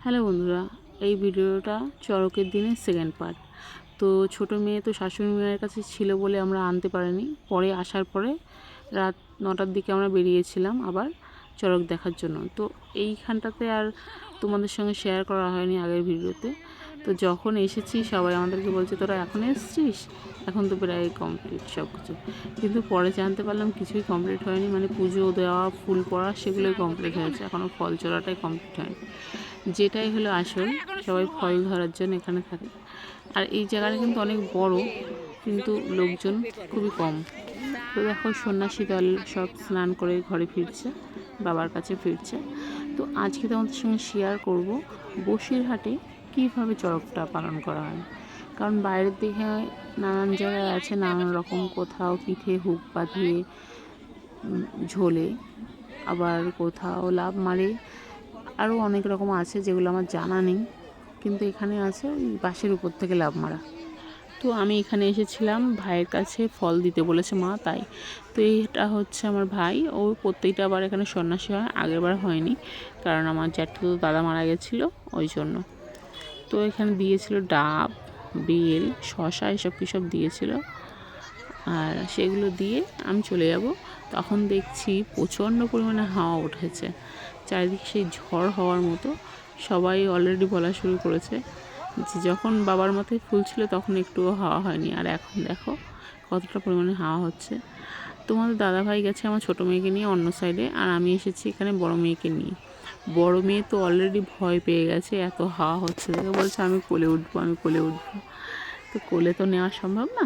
Hello বন্ধুরা, এই ভিডিওটা চড়কের দিনের সেকেন্ড পার্ট। তো ছোটো মেয়ে তো শাশুড়ি মেয়ের কাছে ছিল বলে আমরা আনতে পারিনি। পরে আসার পরে রাত 9টার দিকে আমরা বেরিয়েছিলাম আবার চড়ক দেখার জন্য। তো এইখানটাতে আর তোমাদের সঙ্গে শেয়ার করা হয়নি আগের ভিডিওতে। তো যখন এসেছি সবাই আমাদেরকে বলছে তোরা এখন এসেছিস, এখন তো প্রায় কমপ্লিট সব কিছু। কিন্তু পরে জানতে পারলাম কিছুই কমপ্লিট হয়নি, মানে পুজো দেওয়া ফুল পড়া সেগুলোই কমপ্লিট হয়েছে, এখনও ফল চড়াটাই কমপ্লিট হয়নি। যেটাই হলো আসল, সবাই ফল ধরার জন্য এখানে থাকে। আর এই জায়গাটা কিন্তু অনেক বড়, কিন্তু লোকজন খুবই কম। তো দেখো সন্ন্যাসী দল সব স্নান করে ঘরে ফিরছে, বাবার কাছে ফিরছে। তো আজকে তোমাদের সঙ্গে শেয়ার করব বসিরহাটে কীভাবে চড়কটা পালন করা হয়। কারণ বাইরের দিকে নানান জায়গায় আছে নানান রকম, কোথাও পিঠে হুক বাঁধিয়ে ঝোলে, আবার কোথাও লাভ মারে, আরও অনেক রকম আছে যেগুলো আমার জানা নেই। কিন্তু এখানে আছে ওই বাঁশের উপর থেকে লাভ মারা। তো আমি এখানে এসেছিলাম ভাইয়ের কাছে, ফল দিতে বলেছে মা, তাই। তো এইটা হচ্ছে আমার ভাই, ও প্রত্যেকটা বার এখানে সন্ন্যাসী হয়, আগেরবার হয়নি কারণ আমার জ্যাঠতো দাদা মারা গেছিলো ওই জন্য। তো এখানে দিয়েছিল ডাব, বেল, শশা, এসব কিসব দিয়েছিল। আর সেগুলো দিয়ে আমি চলে যাব, তখন দেখছি প্রচণ্ড পরিমাণে হাওয়া উঠেছে, চারিদিকে সেই ঝড় হওয়ার মতো। সবাই অলরেডি বলা শুরু করেছে যে যখন বাবার মাথায় ফুল ছিল তখন একটুও হাওয়া হয়নি, আর এখন দেখো কতটা পরিমাণে হাওয়া হচ্ছে। তোমাদের দাদাভাই গেছে আমার ছোটো মেয়েকে নিয়ে অন্য সাইডে, আর আমি এসেছি এখানে বড় মেয়েকে নিয়ে। বড় মেয়ে তো অলরেডি ভয় পেয়ে গেছে, এত হাওয়া হচ্ছে দেখে বলছে আমি কোলে উঠবো, আমি কোলে উঠবো। তো কোলে তো নেওয়া সম্ভব না।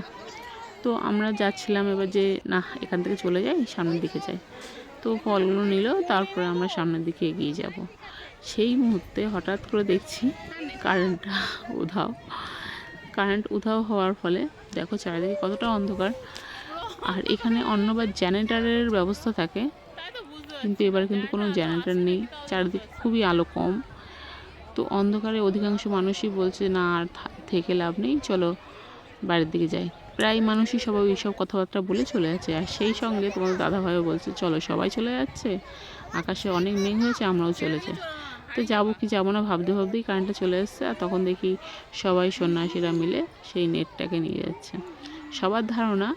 তো আমরা যাচ্ছিলাম এবার যে না এখান থেকে চলে যাই, সামনের দিকে যাই। তো ফলগুলো নিল, তারপরে আমরা সামনের দিকে এগিয়ে যাব। সেই মুহূর্তে হঠাৎ করে দেখছি কারেন্ট উধাও হওয়ার ফলে দেখো চারিদিকে কতটা অন্ধকার। আর এখানে অন্যবার জেনারেটরের ব্যবস্থা থাকে, কিন্তু এবার কিন্তু কোনো জেনারেটর নেই, চারিদিকে খুবই আলো কম। তো অন্ধকারে অধিকাংশ মানুষই বলছে না আর থেকে লাভ নেই, চলো বাড়ির দিকে যাই। প্রায় মানুষই সবাই এইসব কথাবার্তা বলে চলে যাচ্ছে। আর সেই সঙ্গে তোমাদের দাদাভাইও বলছে চলো সবাই চলে যাচ্ছে, আকাশে অনেক মেঘ হয়েছে, আমরাও চলে যাই। তো যাবো কি যাবো না ভাবতে ভাবতেই কারেন্টটা চলে এসছে, আর তখন দেখি সবাই সন্ন্যাসীরা মিলে সেই নেটটাকে নিয়ে যাচ্ছে। সবার ধারণা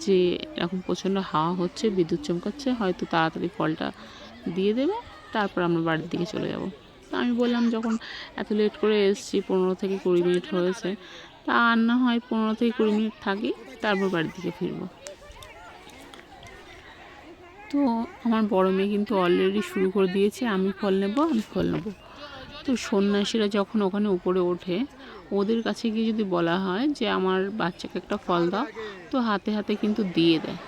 যে এরকম প্রচণ্ড হাওয়া হচ্ছে, বিদ্যুৎ চমকাচ্ছে, হয়তো তাড়াতাড়ি ফলটা দিয়ে দেবে, তারপর আমরা বাড়ির দিকে চলে যাব। তো আমি বললাম যখন এত লেট করে এসেছি, 15 থেকে 20 মিনিট হয়েছে, তা আর না হয় 15 থেকে 20 মিনিট থাকি, তারপর বাড়ির দিকে ফিরব। তো আমার বড় মেয়ে কিন্তু অলরেডি শুরু করে দিয়েছে আমি ফল নেব, আমি ফল নেব। তো সন্ন্যাসীরা যখন ওখানে উপরে ওঠে, ওদের কাছে গিয়ে যদি বলা হয় যে আমার বাচ্চাকে একটা ফল দাও, তো হাতে হাতে কিন্তু দিয়ে দেয়।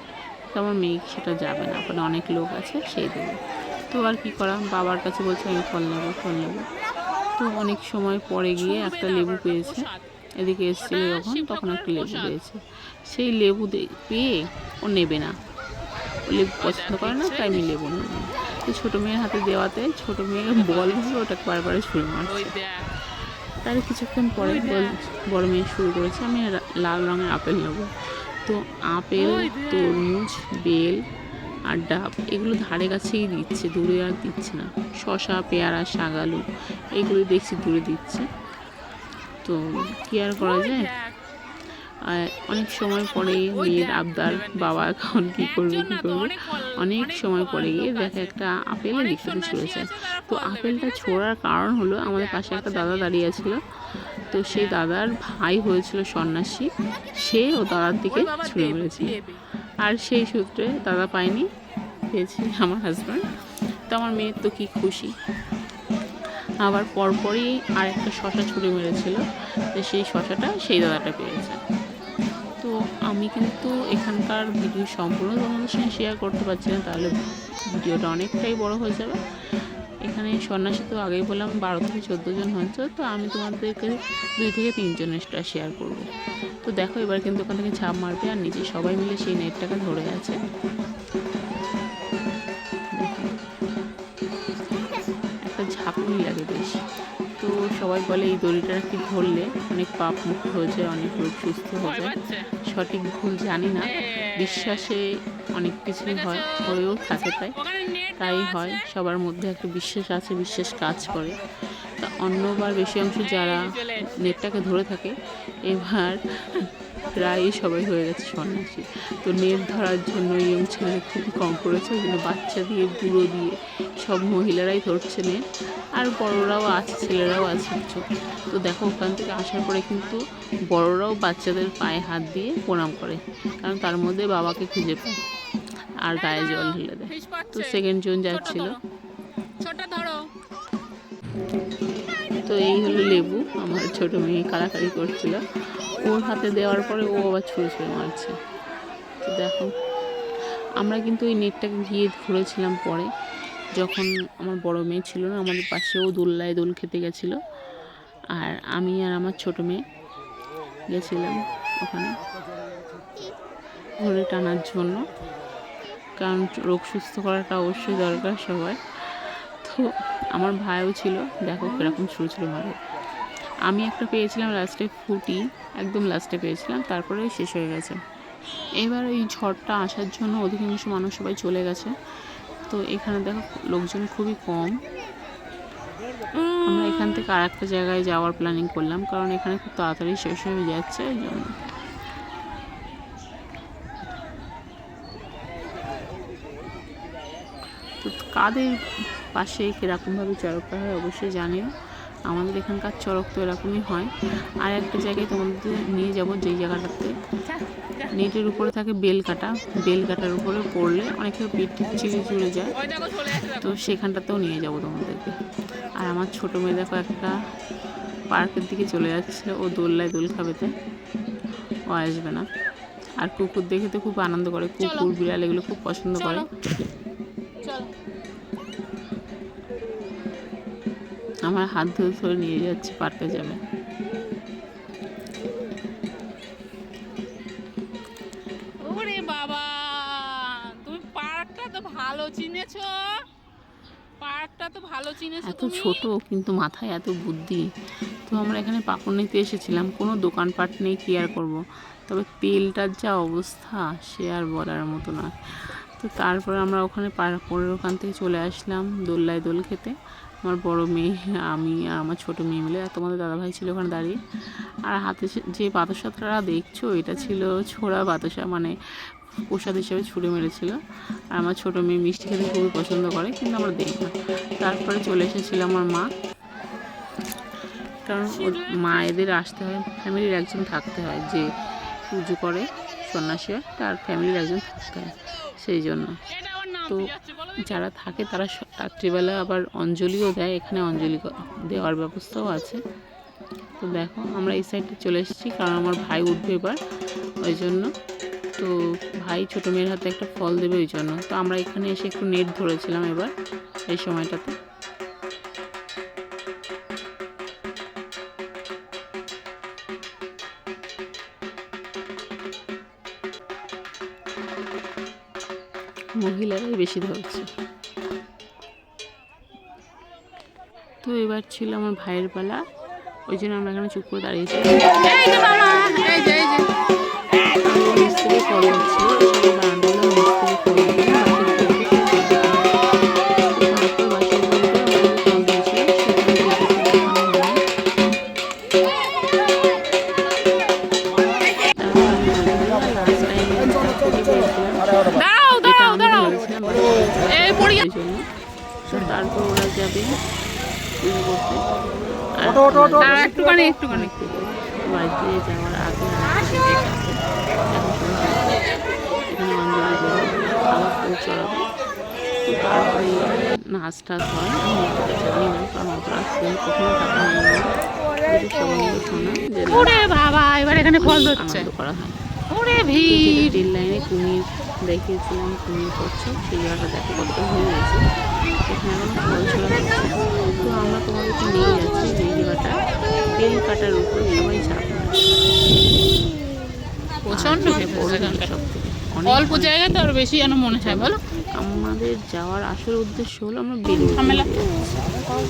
তো আমার মেয়ে সেটা যাবে না, ওখানে অনেক লোক আছে, সেই দেবে। তো আর কি করা, বাবার কাছে বলছে আমি ফল নেব, ফল নেব। তো অনেক সময় পরে গিয়ে একটা লেবু পেয়েছে, এদিকে এসেছিলো তখন একটা লেবু পেয়েছে। সেই লেবু পেয়ে ও নেবে না, ও লেবু পছন্দ করে না, তাই আমি লেবু নেব না। তো ছোটো মেয়ের হাতে দেওয়াতে ছোটো মেয়ে বল ভেবে ওটাকে বারবারে ছুঁড়ে মারছে। তার কিছুক্ষণ পরে বড় মেয়ে শুরু করেছে আমি লাল রঙের আপেল নেব। তো আপেল, তরমুজ, বেল আর ডাব এগুলো ধারে কাছেই দিচ্ছে, দূরে আর দিচ্ছে না। শশা, পেয়ারা, শাকালু এগুলো দেখছি দূরে দিচ্ছে। তো কী আর করা যায়। আর অনেক সময় পরে মেয়ের আবদার, বাবা এখন কী করবে। অনেক সময় পরে গিয়ে দেখে একটা আপেল এদিক থেকে ছুঁড়েছে। তো আপেলটা ছোঁড়ার কারণ হলো আমাদের পাশে একটা দাদা দাঁড়িয়ে ছিল, তো সেই দাদার ভাই হয়েছিল সন্ন্যাসী, সে ও দাদার দিকে ছুঁড়ে মেরেছে। আর সেই সূত্রে দাদা পায়নি, পেয়েছি আমার হাজব্যান্ড। তো আমার মেয়ের তো কী খুশি। আবার পরপরই আরেকটা শশা ছুঁড়ে মেরেছিল, তো সেই শশাটা সেই দাদাটা পেয়েছে। তো আমি কিন্তু এখানকার ভিডিও সম্পূর্ণ তোমাদের সঙ্গে শেয়ার করতে পারছি না, তাহলে ভিডিওটা অনেকটাই বড় হয়ে যাবে। এখানে সন্ন্যাসী তো আগেই বললাম 12 থেকে 14 জন হয়েছে, তো আমি তোমাদেরকে 2 থেকে 3 জনেরটা শেয়ার করব। তো দেখো এবার কিন্তু ওখান থেকে ঝাঁপ মারবে, আর নিচে সবাই মিলে সেই নেটটাকে ধরে আছে। একটা ঝাঁকুনি লাগে বেশ। তো সবাই বলে এই দড়িটা কি ধরলে অনেক পাপ মুক্ত হয়ে যায়, অনেক রোগ সুস্থ হয়ে যায়। সঠিক ভুল জানি না, বিশ্বাসে অনেক কিছুই হয়, হয়েও থাকে, তাই হয়। সবার মধ্যে একটা বিশ্বাস আছে, বিশ্বাস কাজ করে। অন্যবার বেশি অংশ যারা নেটটাকে ধরে থাকে, এবার প্রায় সবাই হয়ে গেছে সন্ন্যাসী। তো নেট ধরার জন্য ইয়ং ছেলে খুবই কম করেছে, ওই জন্য বাচ্চা দিয়ে বুড়ো দিয়ে সব মহিলারাই ধরছে নেট, আর বড়রাও আছে, ছেলেরাও আছে কিছু। তো দেখো ওখান থেকে আসার পরে কিন্তু বড়রাও বাচ্চাদের পায়ে হাত দিয়ে প্রণাম করে, কারণ তার মধ্যে বাবাকে খুঁজে পায় আর গায়ে জল ঢেলে দেয়। তো সেকেন্ড জন যাচ্ছিল। তো এই হলো লেবু, আমার ছোট মেয়ে কাড়াকাড়ি করছিল, ওর হাতে দেওয়ার পরে ও আবার ছুঁড়ে ছুঁড়ে মারছে। তো দেখো আমরা কিন্তু ওই নেটটাকে গিয়ে ধরেছিলাম পরে, যখন আমার বড় মেয়ে ছিল না আমাদের পাশেও দোল্লায় দোল খেতে গেছিলো, আর আমি আর আমার ছোট মেয়ে গেছিলাম ওখানে ধরে টানার জন্য, কারণ রোগ সুস্থ করাটা অবশ্যই দরকার সবার। তো আমার ভাইও ছিল, দেখো কীরকম ছুঁড়ে ছুঁড়ে মারে। আমি একটা পেয়েছিলাম লাস্টে, ফুটি একদম লাস্টে পেয়েছিলাম, তারপরে শেষ হয়ে গেছে। এবার এই ঝড়টা আসার জন্য অধিকাংশ মানুষ সবাই চলে গেছে। তো এখানে দেখো লোকজন খুবই কম। আমরা এখান থেকে আর একটা জায়গায় যাওয়ার প্ল্যানিং করলাম, কারণ এখানে খুব তাড়াতাড়ি শেষ হয়ে যাচ্ছে এই জন্য। তো কাদের পাশে কীরকমভাবে চড়কটা হয় অবশ্যই জানিও। আমাদের এখানকার চড়ক তো এরকমই হয়। আর একটা জায়গায় তোমাদের নিয়ে যাব, যেই জায়গাটাতে নেটের উপরে থাকে বেল কাটা, বেল কাটার উপরে পড়লে অনেকে পিঠ চিড়ে চলে যায়, তো সেখানটাতেও নিয়ে যাব তোমাদেরকে। আর আমার ছোটো মেয়ে দেখো একটা পার্কের দিকে চলে যাচ্ছে, ও দোল্লায় দোল খাবে, তাই ও আসবে না। আর কুকুর দেখে তো খুব আনন্দ করে, কুকুর বিড়াল এগুলো খুব পছন্দ করে। আমার হাত ধরে ধরে নিয়ে যাচ্ছে, পার্কে যাবে। ওরে বাবা, তুমি পার্কটা তো ভালো চিনেছো, পার্কটা তো ভালো চিনেছো। এত ছোট কিন্তু মাথায় এত বুদ্ধি। তো আমরা এখানে পাপড় নিতে এসেছিলাম, কোনো দোকানপাট নেই, কি আর করবো। তবে তেলটার যা অবস্থা সে আর বলার মতো না। তো তারপর আমরা ওখানে পাপড়ের ওখান থেকে চলে আসলাম দোল্লায় দোল খেতে। আমার বড় মেয়ে, আমি আর আমার ছোটো মেয়ে মিলে, আর তোমাদের দাদাভাই ছিল ওখানে দাঁড়িয়ে। আর হাতে যে বাতাসাটা দেখছো, এটা ছিল ছোড়া বাতাসা, মানে প্রসাদ হিসেবে ছুঁড়ে মেরেছিল। আর আমার ছোটো মেয়ে মিষ্টি খেতে খুবই পছন্দ করে, কিন্তু আমরা দিই না। তারপরে চলে এসেছিল আমার মা, কারণ মায়েদের আসতে হয়, ফ্যামিলির একজন থাকতে হয়, যে পুজো করে সন্ন্যাসী হয় তার ফ্যামিলির একজন থাকতে হয়, সেই জন্য। তো যারা থাকে তারা রাত্রিবেলা আবার অঞ্জলিও দেয়, এখানে অঞ্জলি দেওয়ার ব্যবস্থাও আছে। তো দেখো আমরা এই সাইডে চলে এসেছি, কারণ আমার ভাই উঠবে এবার, ওই জন্য। তো ভাই ছোটো মেয়ের হাতে একটা ফল দেবে, ওই জন্য। তো আমরা এখানে এসে একটু নেট ধরেছিলাম এবার এই সময়টাতে। মহিলারাই বেশি ধরছে। তো এবার ছিল আমার ভাইয়ের পালা, ওই জন্য আমরা এখানে চুপ করে দাঁড়িয়েছি। মিস্ত্রি ফল তারপর ওরা যাবে পুজো করতে। আর একটুখানি বাড়িতে যাওয়ার আগে এখানে অঞ্জলি দেবে, আবার ফুল চড়াবে। তারপরে নাচ টাচ হয়, আমি জানি না, কারণ অত রাস্তে কখনো টাকা নেই, সবাই মিলে শোনা যে বাবা এবার এখানে ফল ধরছে, আনন্দ করা হয়। ভিড় রেল লাইনে কুমির দেখিয়েছিলাম, কুমির করছে, সেই জায়গাটা দেখো কতটা হয়ে গেছে। এখানে এখন ফল ছোড়া হচ্ছে। তো আমরা তোমাদেরকে নিয়ে যাচ্ছি যেই জায়গাটা তেল কাটার উপর সবাই চাপ প্রচন্ড সব থেকে অল্প জায়গা তো আর বেশি যেন মনে হয়, বলো। আমাদের যাওয়ার আসল উদ্দেশ্য হলো আমরা বেরিয়ে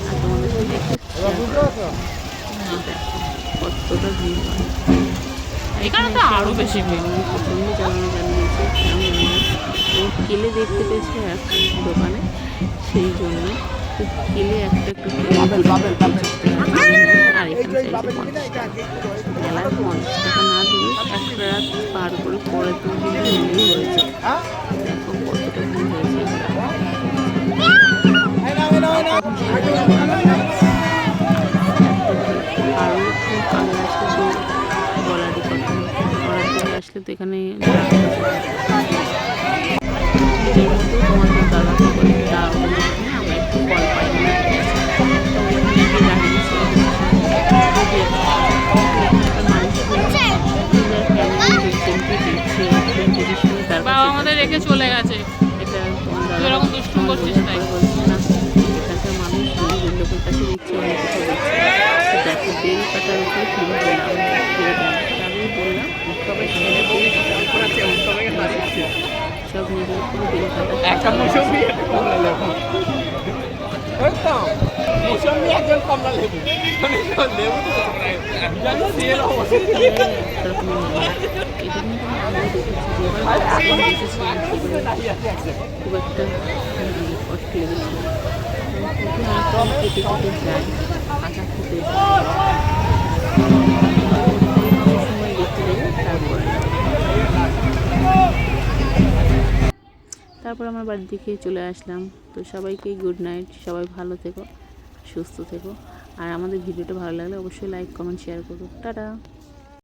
আর তোমাদেরকে দেখে কতটা ভিড় হয়। এখানে তো আরো বেশি ভিড়। প্রচণ্ড জানিয়েছে, ও কেলে দেখতে পেয়েছে এক দোকানে, সেই জন্য কেলে একটা একটু চাইছে 50 টাকা। মেলায় 50 টাকা না দিয়ে একটা রাত পার করে পরের দিন কিন্তু ভিড়ই হয়েছে। দেখো কতটা ভিড় হয়েছে। আরও একটু আগে আসলে তো গলারই কথা, গলার দিকে আসলে তো এখানে নিজের মতো তোমাদের দাদাকে বলে দাঁড়াতে দেখে আমরা একটু ফল পাই না। তো ওখানে গিয়ে দাঁড়িয়েছি বাবা আমাদের রেখে চলে গেছে। এটা তোমার তুই দাদা এরকম দুষ্টুমি করছিস তাই? বলছে না, এখানকার মানুষ নিজের লোকের কাছে দিচ্ছে, অন্য কোথাও দিচ্ছে। দেখো বেল কাটার উপরে কিনে দিলাম, আমি বললাম সবাই খেলে বেল কাটা সব নিজের উপরে বেল কাটা একটা মৌসুমি একজন কমলা লেবু মানে লেবু তো জানো সিএল অবস্থা এটা কিন্তু আমি দেখেছি যে এসেছিলাম খুব একটা কষ্ট লেগেছিল। কেটে কেটে যায় আঁকা খেতে সময় দেখতে দেবে। তারপর আমার বাড়ির দিকে চলে আসলাম। তো সবাইকে গুড নাইট, সবাই ভালো থেকো, সুস্থ থেকো। আর আমাদের ভিডিওটা ভালো লাগলে অবশ্যই লাইক কমেন্ট শেয়ার করো। টাটা।